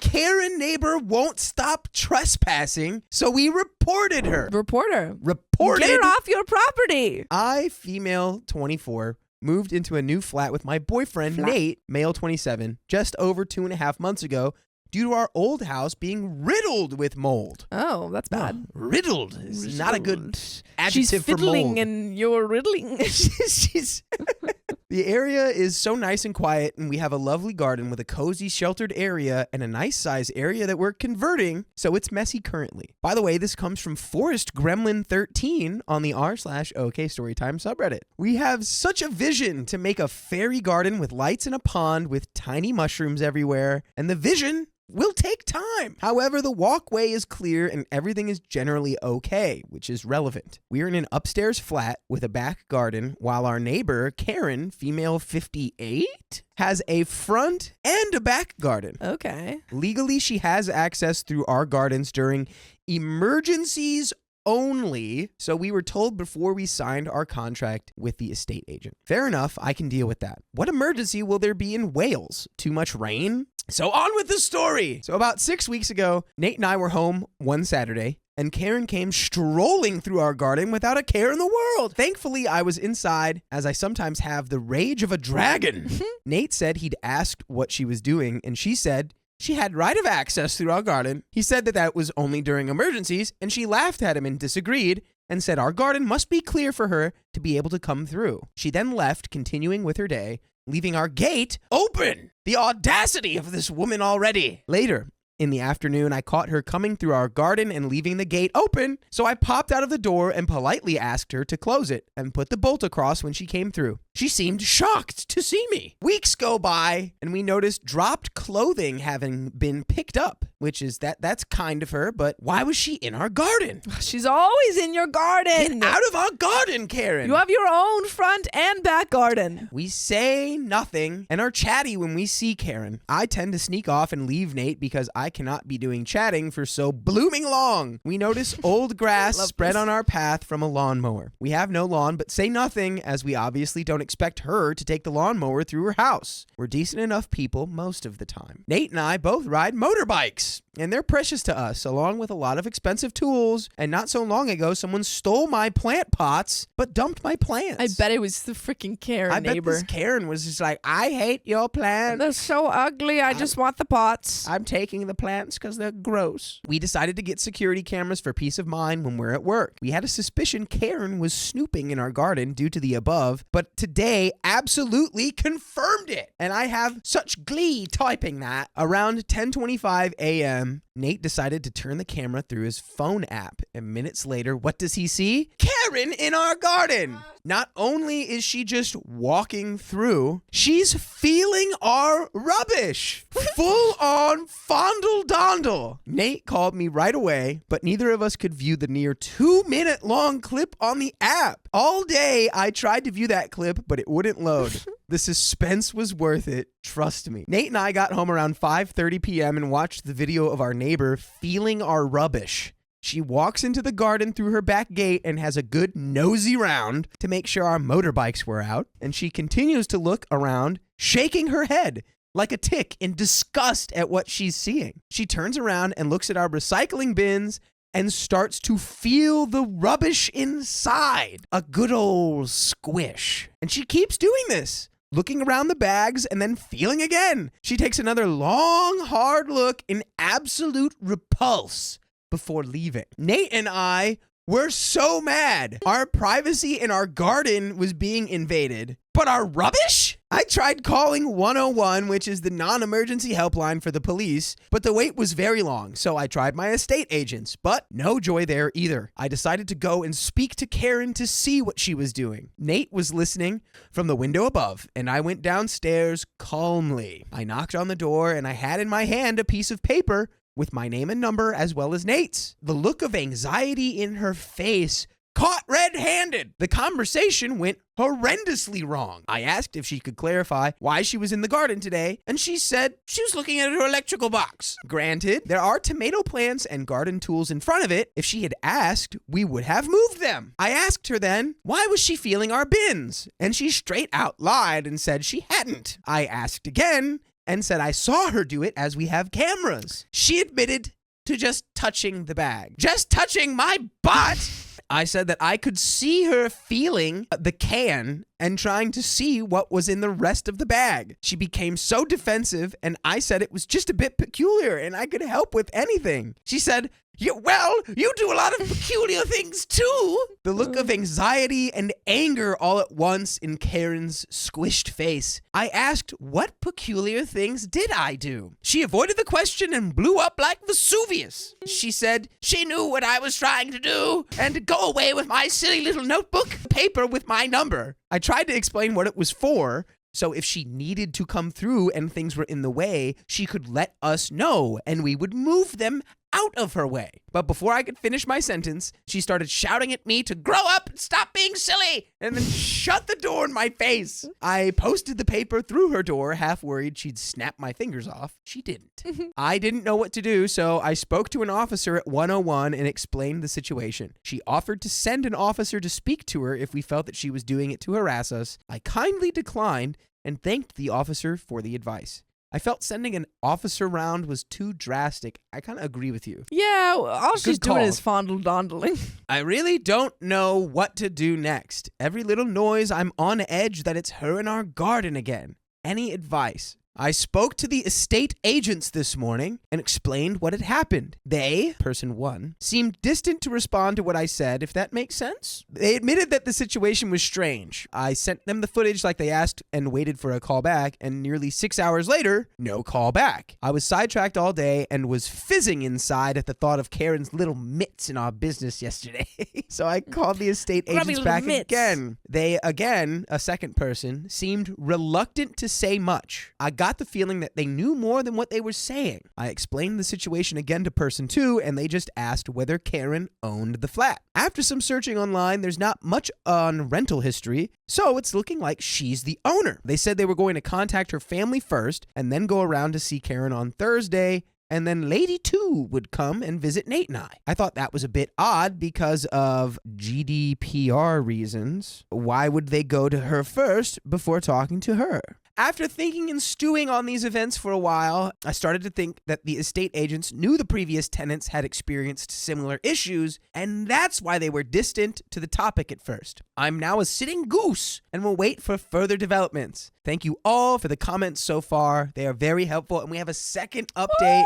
Karen neighbor won't stop trespassing, so we reported her. Reporter. Reported. Get her off your property. I, female 24, moved into a new flat with my boyfriend, Nate, male 27, just over 2.5 months ago due to our old house being riddled with mold. Oh, that's bad. Riddled is not a good adjective She's for mold. fiddling and you're riddling. The area is so nice and quiet, and we have a lovely garden with a cozy, sheltered area and a nice size area that we're converting, so it's messy currently. By the way, this comes from Forest Gremlin 13 on the r/OKstorytime subreddit. We have such a vision to make a fairy garden with lights and a pond with tiny mushrooms everywhere, and the vision will take time. However, the walkway is clear and everything is generally okay, which is relevant. We're in an upstairs flat with a back garden, while our neighbor, Karen, female 58, has a front and a back garden. Okay. Legally, she has access through our gardens during emergencies only, so we were told before we signed our contract with the estate agent. Fair enough, I can deal with that. What emergency will there be in Wales? Too much rain? So on with the story. So about 6 weeks ago, Nate and I were home one Saturday, and Karen came strolling through our garden without a care in the world. Thankfully, I was inside, as I sometimes have the rage of a dragon. Nate said he'd asked what she was doing, and she said she had right of access through our garden. He said that was only during emergencies, and she laughed at him and disagreed and said our garden must be clear for her to be able to come through. She then left, continuing with her day, leaving our gate open. The audacity of this woman already. Later in the afternoon, I caught her coming through our garden and leaving the gate open, so I popped out of the door and politely asked her to close it and put the bolt across when she came through. She seemed shocked to see me. Weeks go by, and we noticed dropped clothing having been picked up, which is that's kind of her, but why was she in our garden? She's always in your garden. Get out of our garden, Karen. You have your own front and back garden. We say nothing and are chatty when we see Karen. I tend to sneak off and leave Nate because I cannot be doing chatting for so blooming long. We notice old grass spread on our path from a lawnmower. We have no lawn, but say nothing, as we obviously don't expect her to take the lawnmower through her house. We're decent enough people most of the time. Nate and I both ride motorbikes, and they're precious to us, along with a lot of expensive tools. And not so long ago, someone stole my plant pots, but dumped my plants. I bet it was the freaking Karen neighbor. I bet this Karen was just like, I hate your plants. They're so ugly. I just want the pots. I'm taking the plants because they're gross. We decided to get security cameras for peace of mind when we're at work. We had a suspicion Karen was snooping in our garden due to the above, but today absolutely confirmed it. And I have such glee typing that. Around 10:25 a.m., Nate decided to turn the camera through his phone app, and minutes later, what does he see? Karen in our garden! Not only is she just walking through, she's feeling our rubbish. Full on fondle-dondle. Nate called me right away, but neither of us could view the near 2-minute long clip on the app. All day, I tried to view that clip, but it wouldn't load. The suspense was worth it, trust me. Nate and I got home around 5:30 p.m. and watched the video of our neighbor feeling our rubbish. She walks into the garden through her back gate and has a good nosy round to make sure our motorbikes were out, and she continues to look around, shaking her head like a tick in disgust at what she's seeing. She turns around and looks at our recycling bins and starts to feel the rubbish inside. A good old squish. And she keeps doing this, looking around the bags and then feeling again. She takes another long, hard look in absolute repulse before leaving. Nate and I were so mad. Our privacy in our garden was being invaded. But our rubbish? I tried calling 101, which is the non-emergency helpline for the police, but the wait was very long, so I tried my estate agents, but no joy there either. I decided to go and speak to Karen to see what she was doing. Nate was listening from the window above, and I went downstairs calmly. I knocked on the door, and I had in my hand a piece of paper with my name and number as well as Nate's. The look of anxiety in her face caught red-handed. The conversation went horrendously wrong. I asked if she could clarify why she was in the garden today, and she said she was looking at her electrical box. Granted, there are tomato plants and garden tools in front of it. If she had asked, we would have moved them. I asked her then, why was she feeling our bins? And she straight out lied and said she hadn't. I asked again, and said I saw her do it as we have cameras. She admitted to just touching the bag. Just touching my butt! I said that I could see her feeling the can and trying to see what was in the rest of the bag. She became so defensive, and I said it was just a bit peculiar and I could help with anything. She said, you do a lot of peculiar things too. The look of anxiety and anger all at once in Karen's squished face. I asked, what peculiar things did I do? She avoided the question and blew up like Vesuvius. She said she knew what I was trying to do and to go away with my silly little notebook paper with my number. I tried to explain what it was for. So if she needed to come through and things were in the way, she could let us know and we would move them out of her way. But before I could finish my sentence, she started shouting at me to grow up and stop being silly, and then shut the door in my face. I posted the paper through her door, half worried she'd snap my fingers off. She didn't. I didn't know what to do, so I spoke to an officer at 101 and explained the situation. She offered to send an officer to speak to her if we felt that she was doing it to harass us. I kindly declined and thanked the officer for the advice. I felt sending an officer round was too drastic. I kind of agree with you. Yeah, all she's doing call. is fondle-dondling. I really don't know what to do next. Every little noise, I'm on edge that it's her in our garden again. Any advice? I spoke to the estate agents this morning and explained what had happened. They, person one, seemed distant to respond to what I said, if that makes sense. They admitted that the situation was strange. I sent them the footage like they asked and waited for a call back, and nearly 6 hours later, no call back. I was sidetracked all day and was fizzing inside at the thought of Karen's little mitts in our business yesterday. So I called the estate agents back again. They, again, a second person, seemed reluctant to say much. I got the feeling that they knew more than what they were saying. I explained the situation again to person two, and they just asked whether Karen owned the flat. After some searching online, there's not much on rental history, so it's looking like she's the owner. They said they were going to contact her family first, and then go around to see Karen on Thursday, and then Lady 2 would come and visit Nate and I. I thought that was a bit odd because of GDPR reasons. Why would they go to her first before talking to her? After thinking and stewing on these events for a while, I started to think that the estate agents knew the previous tenants had experienced similar issues, and that's why they were distant to the topic at first. I'm now a sitting goose and will wait for further developments. Thank you all for the comments so far. They are very helpful, and we have a second update.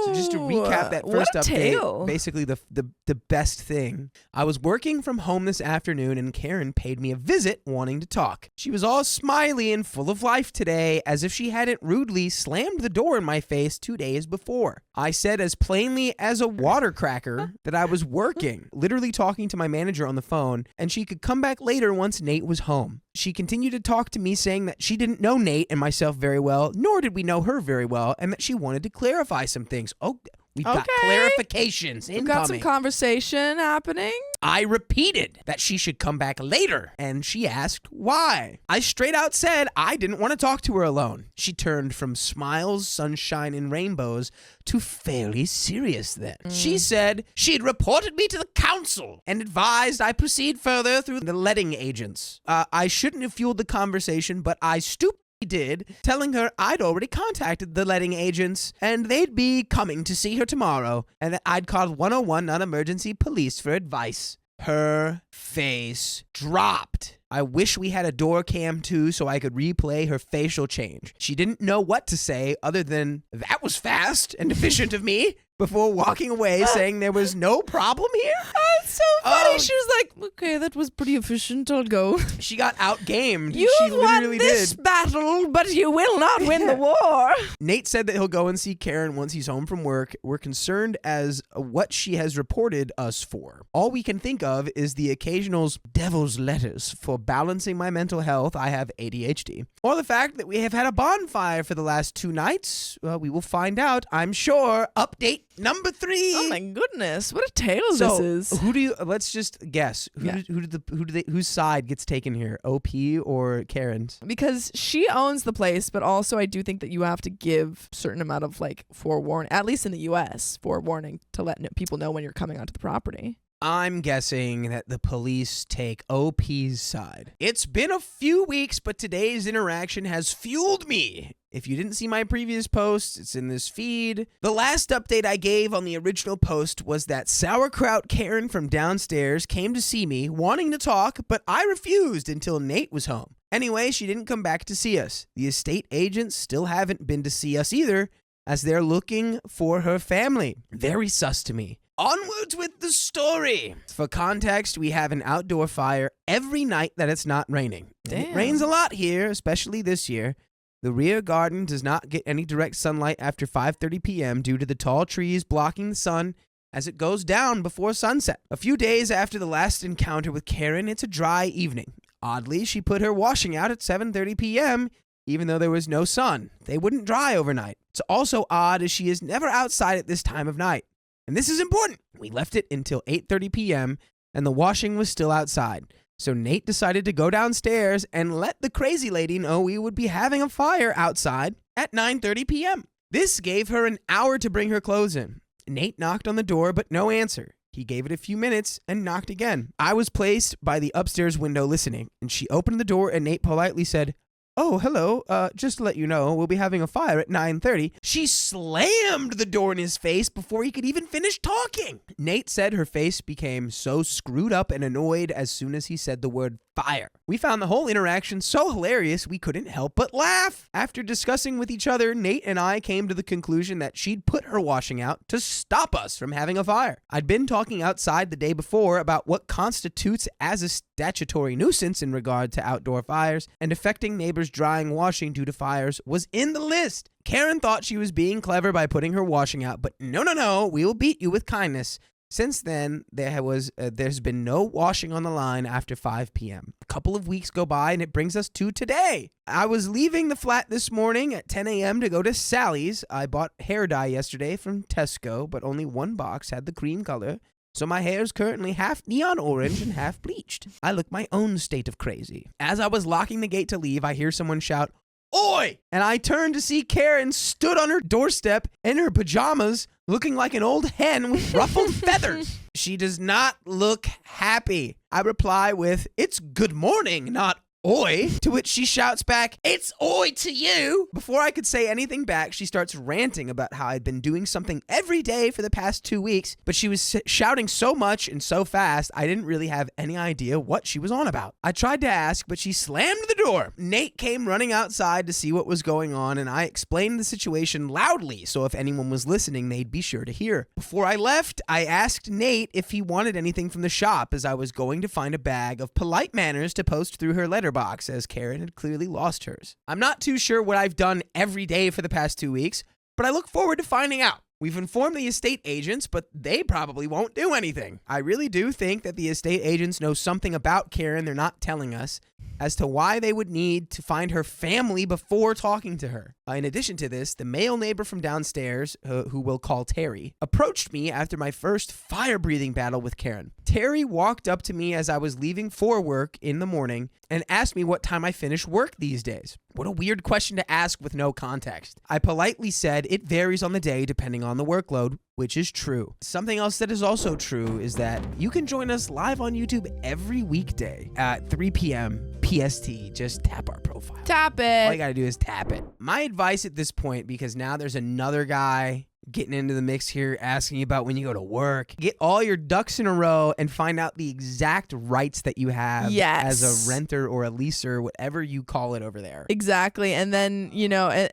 So just to recap that first update, basically the best thing. I was working from home this afternoon and Karen paid me a visit wanting to talk. She was all smiley and full of life today, as if she hadn't rudely slammed the door in my face 2 days before. I said as plainly as a water cracker that I was working, literally talking to my manager on the phone, and she could come back later once Nate was home. She continued to talk to me, saying that she didn't know Nate and myself very well, nor did we know her very well, and that she wanted to clarify some things. Oh, we've got clarifications incoming. We've got some conversation happening. I repeated that she should come back later, and she asked why. I straight out said I didn't want to talk to her alone. She turned from smiles, sunshine, and rainbows to fairly serious then. She said she'd reported me to the council and advised I proceed further through the letting agents. I shouldn't have fueled the conversation, but I stooped did, telling her I'd already contacted the letting agents and they'd be coming to see her tomorrow, and that I'd called 101 non-emergency police for advice. Her face dropped. I wish we had a door cam too so I could replay her facial change. She didn't know what to say other than, that was fast and efficient of me, before walking away saying there was no problem here. Oh, it's so funny. She was like, okay, that was pretty efficient. I'll go. She got outgamed. You she literally won this battle, but you will not win the war. Nate said that he'll go and see Karen once he's home from work. We're concerned as what she has reported us for. All we can think of is the occasional devil's letters for balancing my mental health. I have ADHD. Or the fact that we have had a bonfire for the last 2 nights. Well, we will find out, I'm sure. Update number 3. Oh my goodness, what a tale this is. Who do you? Let's just guess. Whose side gets taken here? OP or Karen's? Because she owns the place, but also I do think that you have to give a certain amount of forewarning, at least in the U.S., forewarning to let people know when you're coming onto the property. I'm guessing that the police take OP's side. It's been a few weeks, but today's interaction has fueled me If you didn't see my previous post, it's in this feed. The last update I gave on the original post was that sauerkraut Karen from downstairs came to see me wanting to talk, but I refused until Nate was home. Anyway, she didn't come back to see us. The estate agents still haven't been to see us either, as they're looking for her family. Very sus to me. Onwards with the story. For context, we have an outdoor fire every night that it's not raining. Damn. It rains a lot here, especially this year. The rear garden does not get any direct sunlight after 5:30 p.m. due to the tall trees blocking the sun as it goes down before sunset. A few days after the last encounter with Karen, it's a dry evening. Oddly, she put her washing out at 7:30 p.m., even though there was no sun. They wouldn't dry overnight. It's also odd as she is never outside at this time of night. And this is important. We left it until 8:30 p.m. and the washing was still outside. So Nate decided to go downstairs and let the crazy lady know we would be having a fire outside at 9:30 p.m. This gave her an hour to bring her clothes in. Nate knocked on the door, but no answer. He gave it a few minutes and knocked again. I was placed by the upstairs window listening, and she opened the door and Nate politely said, "Oh, hello, just to let you know, we'll be having a fire at 9:30. She slammed the door in his face before he could even finish talking. Nate said her face became so screwed up and annoyed as soon as he said the word fire. We found the whole interaction so hilarious we couldn't help but laugh. After discussing with each other, Nate and I came to the conclusion that she'd put her washing out to stop us from having a fire. I'd been talking outside the day before about what constitutes as a statutory nuisance in regard to outdoor fires, and affecting neighbors' drying washing due to fires was in the list. Karen thought she was being clever by putting her washing out, but no, we will beat you with kindness. Since then, there's been no washing on the line after 5 p.m. A couple of weeks go by, and it brings us to today. I was leaving the flat this morning at 10 a.m. to go to Sally's. I bought hair dye yesterday from Tesco, but only one box had the cream color, so my hair is currently half neon orange and half bleached. I look my own state of crazy. As I was locking the gate to leave, I hear someone shout, "Oi!" And I turned to see Karen stood on her doorstep in her pajamas, looking like an old hen with ruffled feathers. She does not look happy. I reply with, "It's good morning, not oi," to which she shouts back, "It's oi to you." Before I could say anything back, she starts ranting about how I'd been doing something every day for the past 2 weeks, but she was shouting so much and so fast, I didn't really have any idea what she was on about. I tried to ask, but she slammed the door. Nate came running outside to see what was going on, and I explained the situation loudly, so if anyone was listening, they'd be sure to hear. Before I left, I asked Nate if he wanted anything from the shop, as I was going to find a bag of polite manners to post through her letterbox, as Karen had clearly lost hers. I'm not too sure what I've done every day for the past 2 weeks, but I look forward to finding out. We've informed the estate agents, but they probably won't do anything. I really do think that the estate agents know something about Karen they're not telling us as to why they would need to find her family before talking to her. In addition to this, the male neighbor from downstairs, who we'll call Terry, approached me after my first fire-breathing battle with Karen. Terry walked up to me as I was leaving for work in the morning and asked me what time I finish work these days. What a weird question to ask with no context. I politely said it varies on the day depending on the workload, which is true. Something else that is also true is that you can join us live on YouTube every weekday at 3 p.m. PST. Just tap our profile. Tap it. All you gotta do is tap it. My advice at this point, because now there's another guy getting into the mix here, asking about when you go to work, get all your ducks in a row and find out the exact rights that you have as a renter or a leaser, whatever you call it over there. Exactly. And then,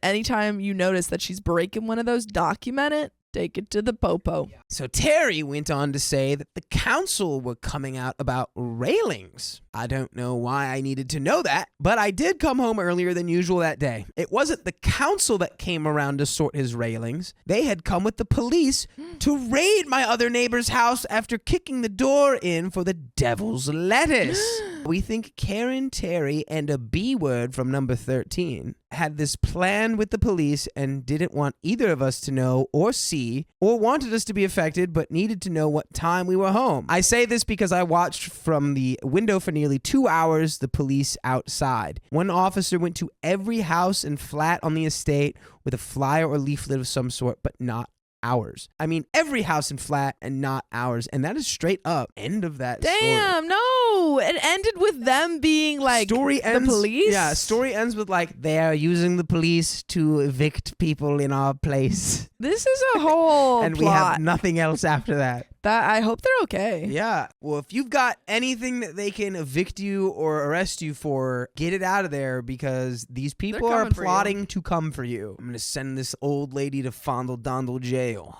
anytime you notice that she's breaking one of those, document it. Take it to the popo. So Terry went on to say that the council were coming out about railings. I don't know why I needed to know that, but I did come home earlier than usual that day. It wasn't the council that came around to sort his railings. They had come with the police to raid my other neighbor's house after kicking the door in for the devil's lettuce. We think Karen, Terry, and a B word from number 13 had this plan with the police and didn't want either of us to know or see, or wanted us to be affected, but needed to know what time we were home. I say this because I watched from the window for nearly 2 hours the police outside. One officer went to every house and flat on the estate with a flyer or leaflet of some sort, but not ours. I mean, every house and flat and not ours. And that is straight up. End of that story. Damn, no. No, it ended with them being like story ends, the police. Yeah, story ends with like they are using the police to evict people in our place. This is a whole And plot. we have nothing else after that. That I hope they're okay. Yeah. Well, if you've got anything that they can evict you or arrest you for, get it out of there because these people are coming for you. plotting to come for you. I'm going to send this old lady to Fondle Dondle jail.